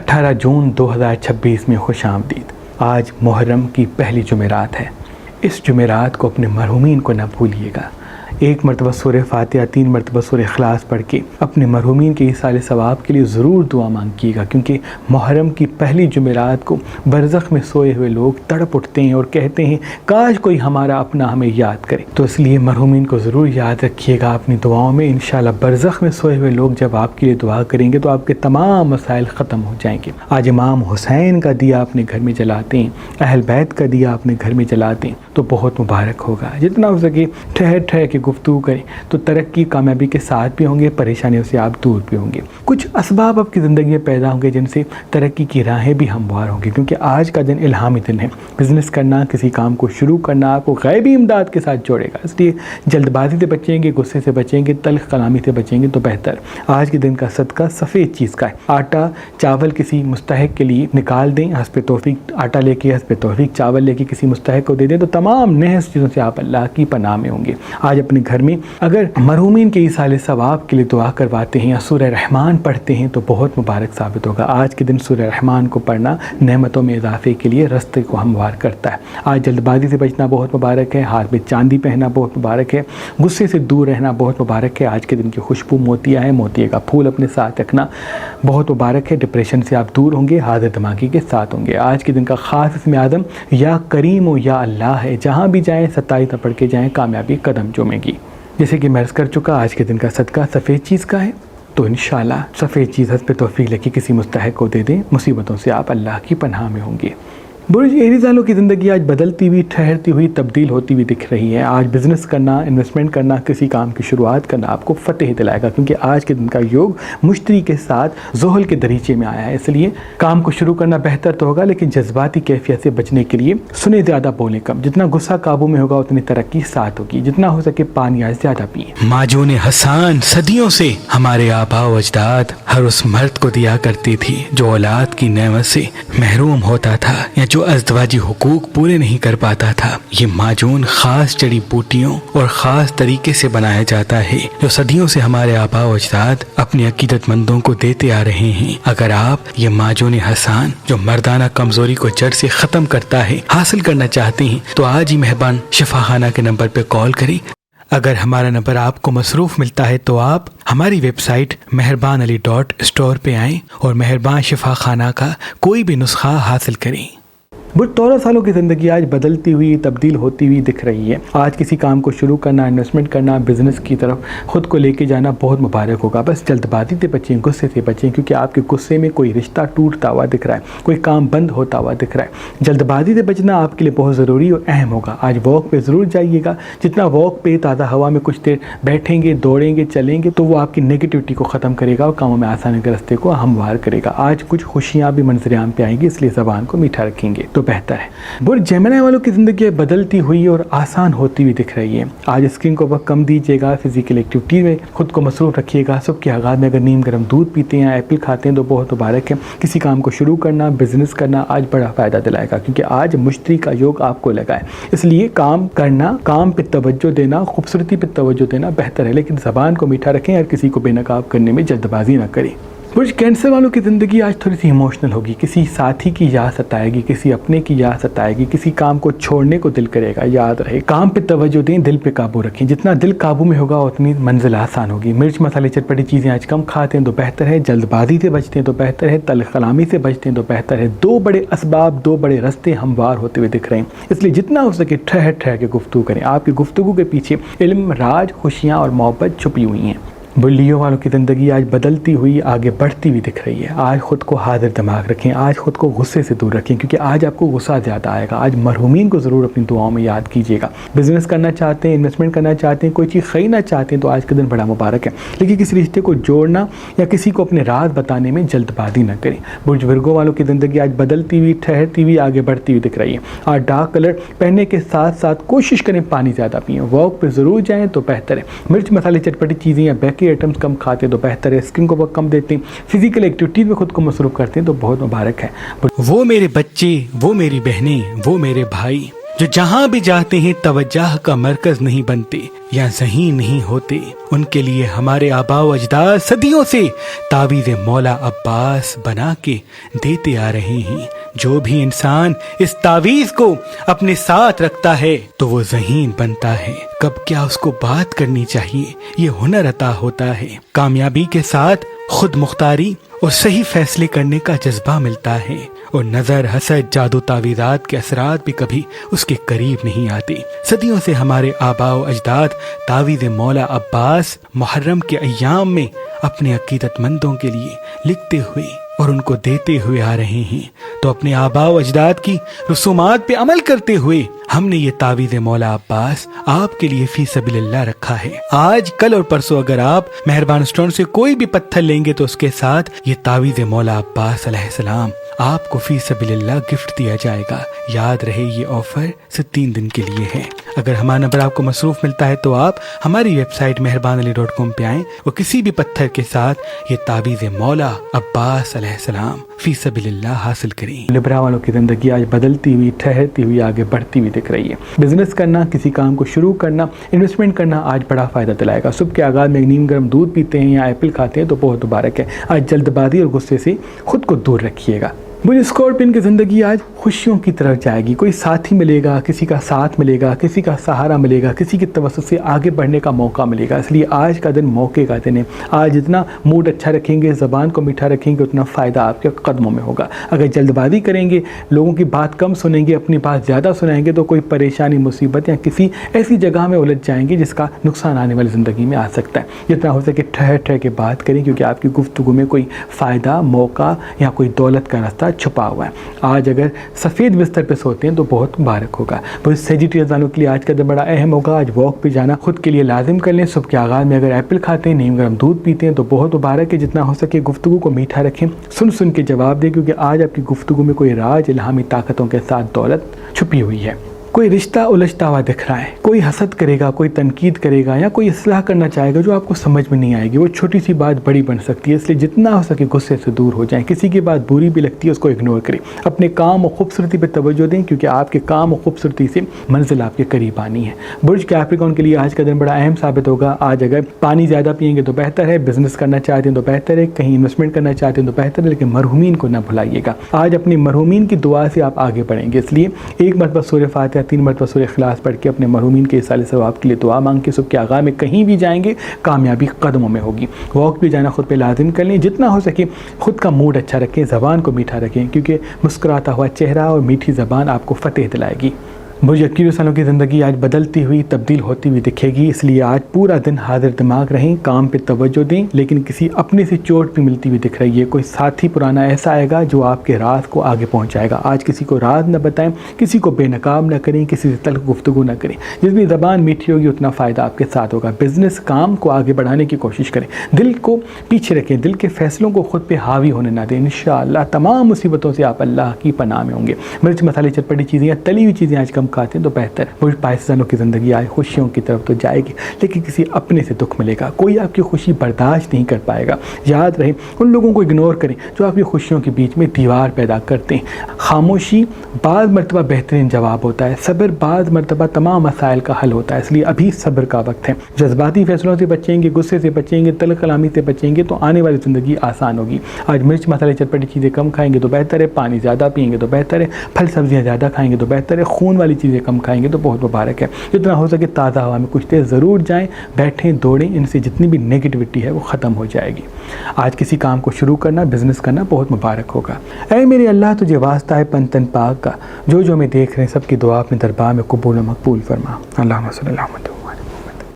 18 जून 2026 में खुश आमदीद। आज मुहर्रम की पहली जुमेरात है। इस जुमेरात को अपने मरहूमीन को न भूलिएगा। एक मरतबा सूरह फातिहा, 3 मरतबा सूरह इखलास पढ़ के अपने मरहूमीन के इसाले सवाब के लिए ज़रूर दुआ मांगिएगा, क्योंकि मुहर्रम की पहली जुमेरात को बरज़ख में सोए हुए लोग तड़प उठते हैं और कहते हैं काश कोई हमारा अपना हमें याद करे। तो इसलिए मरहूमीन को ज़रूर याद रखिएगा अपनी दुआओं में। इंशाअल्लाह बरज़ख में सोए हुए लोग जब आपके लिए दुआ करेंगे तो आपके तमाम मसाइल ख़त्म हो जाएंगे। आज इमाम हुसैन का दिया अपने घर में जलाते हैं, अहल बैत का दिया अपने घर में जलाते हैं तो बहुत मुबारक होगा। जितना हो सके ठहर ठहर के गुफ्तगू करें तो तरक्की कामयाबी के साथ भी होंगे, परेशानियों से आप दूर भी होंगे। कुछ असबाब आपकी ज़िंदगी में पैदा होंगे जिनसे तरक्की की राहें भी हमवार होंगी, क्योंकि आज का दिन इल्हामी दिन है। बिज़नेस करना, किसी काम को शुरू करना आपको गैबी इमदाद के साथ जोड़ेगा। इसलिए जल्दबाजी से बचेंगे, गुस्से से बचेंगे, तल्ख कलामी से बचेंगे तो बेहतर। आज के दिन का सदका सफ़ेद चीज़ का है। आटा चावल किसी मुस्तहिक के लिए निकाल दें, हस्ब तौफीक आटा लेके, हस्ब तौफीक चावल लेके किसी मुस्तहिक को दे दें तो तमाम नहस चीज़ों से आप अल्लाह की पनाह में होंगे। आज अपने घर में अगर मरहूमीन के इसाले सवाब के लिए दुआ करवाते हैं या सूरह रहमान पढ़ते हैं तो बहुत मुबारक साबित होगा। आज के दिन सूरह रहमान को पढ़ना नेमतों में इजाफे के लिए रास्ते को हमवार करता है। आज जल्दबाजी से बचना बहुत मुबारक है। हाथ में चांदी पहनना बहुत मुबारक है। गुस्से से दूर रहना बहुत मुबारक है। आज के दिन की खुशबू मोतिया है, मोतिये का फूल अपने साथ रखना बहुत मुबारक है। डिप्रेशन से आप दूर होंगे, हाजिर दिमागी के साथ होंगे। आज के दिन का ख़ास इसम आदम या करीम हो या अल्लाह है। जहाँ भी जाएँ 27 पढ़ के जाएँ, कामयाबी कदम चूमेगी। जैसे कि मैं अर्ज़ कर चुका, आज के दिन का सदका सफ़ेद चीज़ का है तो इंशाअल्लाह सफ़ेद चीज़ हस्ब तौफीक लेके किसी मुस्तहिक को दे दें, मुसीबतों से आप अल्लाह की पनाह में होंगे। बुर्ज एरीज़ वालों की ज़िंदगी आज बदलती हुई, ठहरती हुई, तब्दील होती हुई दिख रही है। आज बिज़नेस करना, इन्वेस्टमेंट करना, किसी काम की शुरुआत करना आपको फ़तेह दिलाएगा, क्योंकि आज के दिन का योग मुश्तरी के साथ ज़ोहल के दरीचे में आया है। इसलिए काम को शुरू करना बेहतर तो होगा, लेकिन जज्बाती कैफियत से बचने के लिए सुने ज़्यादा, बोलें कम। जितना गुस्सा काबू में होगा उतनी तरक्की साथ होगी। जितना हो सके पानी आज ज़्यादा पिए। माजून हसान सदियों से हमारे आबा व अजदाद हर उस मर्द को दिया करती थी जो औलाद की नेमत से महरूम होता था या जो अज़दवाजी हुकूक पूरे नहीं कर पाता था। ये माजून खास जड़ी बूटियों और ख़ास तरीके से बनाया जाता है जो सदियों से हमारे आबा व अजदाद अपने अकीदतमंदों को देते आ रहे हैं। अगर आप ये माजून हसान जो मर्दाना कमज़ोरी को जड़ से ख़त्म करता है हासिल करना चाहते हैं तो आज ही मेहरबान शिफाखाना के नंबर पर कॉल करें। अगर हमारा नंबर आपको मसरूफ़ मिलता है तो आप हमारी वेबसाइट मेहरबान.ali.store पे आएँ और मेहरबान शिफाखाना का कोई भी नुस्खा हासिल करें। बुढ़ 13 सालों की ज़िंदगी आज बदलती हुई, तब्दील होती हुई दिख रही है। आज किसी काम को शुरू करना, इन्वेस्टमेंट करना, बिज़नेस की तरफ ख़ुद को लेके जाना बहुत मुबारक होगा। बस जल्दबाजी से बचें, गुस्से से बचें, क्योंकि आपके गुस्से में कोई रिश्ता टूटता हुआ दिख रहा है, कोई काम बंद होता हुआ दिख रहा है। जल्दबाजी से बचना आपके लिए बहुत ज़रूरी और अहम होगा। आज वॉक पे ज़रूर जाइएगा। जितना वॉक पे ताज़ा हवा में कुछ देर बैठेंगे, दौड़ेंगे, चलेंगे तो वो आपकी नेगेटिविटी को ख़त्म करेगा और कामों में आसानी के रास्ते को हमवार करेगा। आज कुछ खुशियाँ भी मंजर-ए-आम पे आएंगी, इसलिए ज़बान को मीठा रखेंगे तो बेहतर है। बुर्ज जेमिनी वालों की ज़िंदगी बदलती हुई और आसान होती हुई दिख रही है। आज स्क्रीन को वक्त कम दीजिएगा, फिजिकल एक्टिविटी में खुद को मसरूफ़ रखिएगा। सुबह के आगाज़ में अगर नीम गर्म दूध पीते हैं, एप्पल खाते हैं तो बहुत मुबारक है। किसी काम को शुरू करना, बिज़नेस करना आज बड़ा फ़ायदा दिलाएगा, क्योंकि आज मुश्तरी का योग आपको लगा है। इसलिए काम करना, काम पर तवज्जो देना, खूबसूरती पर तवज्जो देना बेहतर है, लेकिन ज़बान को मीठा रखें और किसी को बेनकाब करने में जल्दबाजी ना करें। बुर्ज कैंसर वालों की ज़िंदगी आज थोड़ी सी इमोशनल होगी। किसी साथी की याद सताएगी, किसी अपने की याद सताएगी, किसी काम को छोड़ने को दिल करेगा। याद रहे काम पे तवज्जो दें, दिल पे काबू रखें। जितना दिल काबू में होगा उतनी मंजिल आसान होगी। मिर्च मसाले चटपटी चीज़ें आज कम खाते हैं तो बेहतर है। जल्दबाजी से बचते हैं तो बेहतर है। तल्ख कलामी से बचते हैं तो बेहतर है। 2 बड़े असबाब, 2 बड़े रास्ते हमवार होते हुए दिख रहे हैं, इसलिए जितना हो सके ठहर ठहर के गुफ्तगू करें। आपकी गुफ्तगू के पीछे इल्म, राज, खुशियाँ और मोहब्बत छुपी हुई हैं। बुल्लियों वालों की ज़िंदगी आज बदलती हुई, आगे बढ़ती हुई दिख रही है। आज ख़ुद को हाजिर दिमाग रखें, आज ख़ुद को गुस्से से दूर रखें, क्योंकि आज आपको गुस्सा ज़्यादा आएगा। आज मरहूमीन को ज़रूर अपनी दुआओं में याद कीजिएगा। बिज़नेस करना चाहते हैं, इन्वेस्टमेंट करना चाहते हैं, कोई चीज़ ख़रीदना चाहते हैं तो आज के दिन बड़ा मुबारक है, लेकिन किसी रिश्ते को जोड़ना या किसी को अपने राज बताने में जल्दबाजी न करें। बुर्ज विर्गो वालों की ज़िंदगी आज बदलती हुई, ठहरती हुई, आगे बढ़ती हुई दिख रही है। आज डार्क कलर पहनने के साथ साथ कोशिश करें पानी ज़्यादा पिएँ। वॉक पर ज़रूर जाएँ तो बेहतर है। मिर्च मसाले चटपटी चीज़ें या बेकरी आइटम्स कम खाते तो बेहतर है। स्क्रीन को वक्त कम देते हैं, फिजिकल एक्टिविटीज़ में खुद को मसरूफ़ करते हैं तो बहुत मुबारक है। वो मेरे बच्चे, वो मेरी बहनें, वो मेरे भाई جو جہاں بھی جاتے ہیں توجہ کا مرکز نہیں بنتے یا ذہین نہیں ہوتے، ان کے لیے ہمارے آباء و اجداد صدیوں سے تعویذ مولا عباس بنا کے دیتے آ رہے ہیں۔ جو بھی انسان اس تعویذ کو اپنے ساتھ رکھتا ہے تو وہ ذہین بنتا ہے، کب کیا اس کو بات کرنی چاہیے یہ ہنر عطا ہوتا ہے، کامیابی کے ساتھ خود مختاری اور صحیح فیصلے کرنے کا جذبہ ملتا ہے، اور نظر، حسد، جادو، تعویذات کے اثرات بھی کبھی اس کے قریب نہیں آتے۔ صدیوں سے ہمارے آباء و اجداد تعویذ مولا عباس محرم کے ایام میں اپنے عقیدت مندوں کے لیے لکھتے ہوئے اور ان کو دیتے ہوئے آ رہے ہیں، تو اپنے آباء و اجداد کی رسومات پہ عمل کرتے ہوئے ہم نے یہ تعویذ مولا عباس آپ کے لیے فی سبیل اللہ رکھا ہے۔ آج، کل اور پرسوں اگر آپ مہربان اسٹون سے کوئی بھی پتھر لیں گے تو اس کے ساتھ یہ تعویذ مولا عباس علیہ السلام آپ کو فی سبیل اللہ گفٹ دیا جائے گا۔ یاد رہے یہ آفر صرف 3 دن کے لیے ہے۔ اگر ہمارا نمبر آپ کو مصروف ملتا ہے تو آپ ہماری ویب سائٹ meherbanali.com پہ آئیں اور کسی بھی پتھر کے ساتھ یہ تعویذ مولا عباس علیہ السلام فی سبیل اللہ حاصل کریں۔ لبرا والوں کی زندگی آج بدلتی ہوئی، ٹھہرتی ہوئی، آگے بڑھتی ہوئی دکھ رہی ہے۔ بزنس کرنا، کسی کام کو شروع کرنا، انویسٹمنٹ کرنا آج بڑا فائدہ دلائے گا۔ صبح کے آغاز میں نیم گرم دودھ پیتے ہیں یا ایپل کھاتے ہیں تو بہت مبارک ہے۔ آج جلد بازی اور غصے سے خود کو دور رکھیے گا۔ مجھے اسکارپین کی زندگی آج خوشیوں کی طرف جائے گی، کوئی ساتھی ملے گا، کسی کا ساتھ ملے گا، کسی کا سہارا ملے گا، کسی کی توسط سے آگے بڑھنے کا موقع ملے گا، اس لیے آج کا دن موقع کا دن ہے۔ آج جتنا موڈ اچھا رکھیں گے، زبان کو میٹھا رکھیں گے، اتنا فائدہ آپ کے قدموں میں ہوگا۔ اگر جلد بازی کریں گے، لوگوں کی بات کم سنیں گے، اپنی بات زیادہ سنائیں گے تو کوئی پریشانی، مصیبت یا کسی ایسی جگہ میں الجھ جائیں گے جس کا نقصان آنے والی زندگی میں آ سکتا ہے۔ جتنا ہو سکے ٹھہر ٹھہر کے بات کریں، کیونکہ آپ کی گفتگو میں کوئی فائدہ، موقع یا کوئی دولت کا راستہ چھپا ہوا ہے۔ آج اگر سفید بستر پہ سوتے ہیں تو بہت مبارک ہوگا۔ وہ سیجیٹیریس والوں کے لیے آج کا دن بڑا اہم ہوگا۔ آج واک پہ جانا خود کے لیے لازم کر لیں۔ صبح کے آغاز میں اگر ایپل کھاتے ہیں، نیم گرم دودھ پیتے ہیں تو بہت مبارک ہے۔ جتنا ہو سکے گفتگو کو میٹھا رکھیں، سن سن کے جواب دیں، کیونکہ آج آپ کی گفتگو میں کوئی راج، الہامی طاقتوں کے ساتھ دولت چھپی ہوئی ہے۔ کوئی رشتہ الجھتا ہوا دکھ رہا ہے، کوئی حسد کرے گا، کوئی تنقید کرے گا یا کوئی اصلاح کرنا چاہے گا جو آپ کو سمجھ میں نہیں آئے گی۔ وہ چھوٹی سی بات بڑی بن سکتی ہے، اس لیے جتنا ہو سکے غصے سے دور ہو جائیں۔ کسی کی بات بری بھی لگتی ہے اس کو اگنور کریں۔ اپنے کام اور خوبصورتی پہ توجہ دیں، کیونکہ آپ کے کام اور خوبصورتی سے منزل آپ کے قریب آنی ہے۔ برج کیپریکارن کے لیے آج کا دن بڑا اہم ثابت ہوگا۔ آج اگر پانی زیادہ پئیں گے تو بہتر ہے، بزنس کرنا چاہتے ہیں تو بہتر ہے، کہیں انویسٹمنٹ کرنا چاہتے ہیں تو بہتر ہے، لیکن مرحومین کو نہ بھلائیے گا۔ آج اپنے مرحومین کی دعا سے آپ آگے بڑھیں گے، اس لیے 1 مرتبہ سورہ فاتحہ، 3 مرتبہ سورہ اخلاص پڑھ کے اپنے مرحومین کے ایصال ثواب کے لیے دعا مانگ کے صبح کے آغاز میں کہیں بھی جائیں گے، کامیابی قدموں میں ہوگی۔ واک بھی جانا خود پہ لازم کر لیں۔ جتنا ہو سکے خود کا موڈ اچھا رکھیں، زبان کو میٹھا رکھیں، کیونکہ مسکراتا ہوا چہرہ اور میٹھی زبان آپ کو فتح دلائے گی۔ برج اکیریس والوں کی زندگی آج بدلتی ہوئی، تبدیل ہوتی ہوئی دکھے گی، اس لیے آج پورا دن حاضر دماغ رہیں، کام پہ توجہ دیں، لیکن کسی اپنے سے چوٹ بھی ملتی ہوئی دکھ رہی ہے۔ کوئی ساتھی پرانا ایسا آئے گا جو آپ کے راز کو آگے پہنچائے گا۔ آج کسی کو راز نہ بتائیں، کسی کو بے نقاب نہ کریں، کسی سے تلخ گفتگو نہ کریں۔ جتنی زبان میٹھی ہوگی اتنا فائدہ آپ کے ساتھ ہوگا۔ بزنس کام کو آگے بڑھانے کی کوشش کریں، دل کو پیچھے رکھیں، دل کے فیصلوں کو خود پہ حاوی ہونے نہ دیں۔ انشاءاللہ تمام مصیبتوں سے آپ اللہ کی پناہ میں ہوں گے۔ مرچ مسالے چٹپٹی چیزیں یا تلی ہوئی چیزیں آج کم کھاتے ہیں تو بہتر۔ برج پائسیس والوں کی زندگی آج خوشیوں کی طرف تو جائے گی، لیکن کسی اپنے سے دکھ ملے گا، کوئی آپ کی خوشی برداشت نہیں کر پائے گا۔ یاد رہے ان لوگوں کو اگنور کریں جو آپ کی خوشیوں کے بیچ میں دیوار پیدا کرتے ہیں۔ خاموشی بعض مرتبہ بہترین جواب ہوتا ہے، صبر بعض مرتبہ تمام مسائل کا حل ہوتا ہے، اس لیے ابھی صبر کا وقت ہے۔ جذباتی فیصلوں سے بچیں گے، غصے سے بچیں گے، تلخ کلامی سے بچیں گے تو آنے والی زندگی آسان ہوگی۔ آج مرچ مسالے چٹپٹی چیزیں کم کھائیں گے تو بہتر ہے، پانی زیادہ پئیں گے تو بہتر ہے، پھل سبزیاں زیادہ کھائیں گے تو بہتر ہے، خون والی چیزیں کم کھائیں گے تو بہت مبارک ہے۔ جتنا ہو سکے تازہ ہوا میں کچھ دیر ضرور جائیں، بیٹھیں، دوڑیں، ان سے جتنی بھی نیگیٹیوٹی ہے وہ ختم ہو جائے گی۔ آج کسی کام کو شروع کرنا، بزنس کرنا بہت مبارک ہوگا۔ اے میرے اللہ تجھے واسطہ ہے پنتن پاک کا، جو جو ہمیں دیکھ رہے ہیں سب کی دعا اپنے دربار میں قبول و مقبول فرما۔ اللہم صلی اللہ علیہ وسلم۔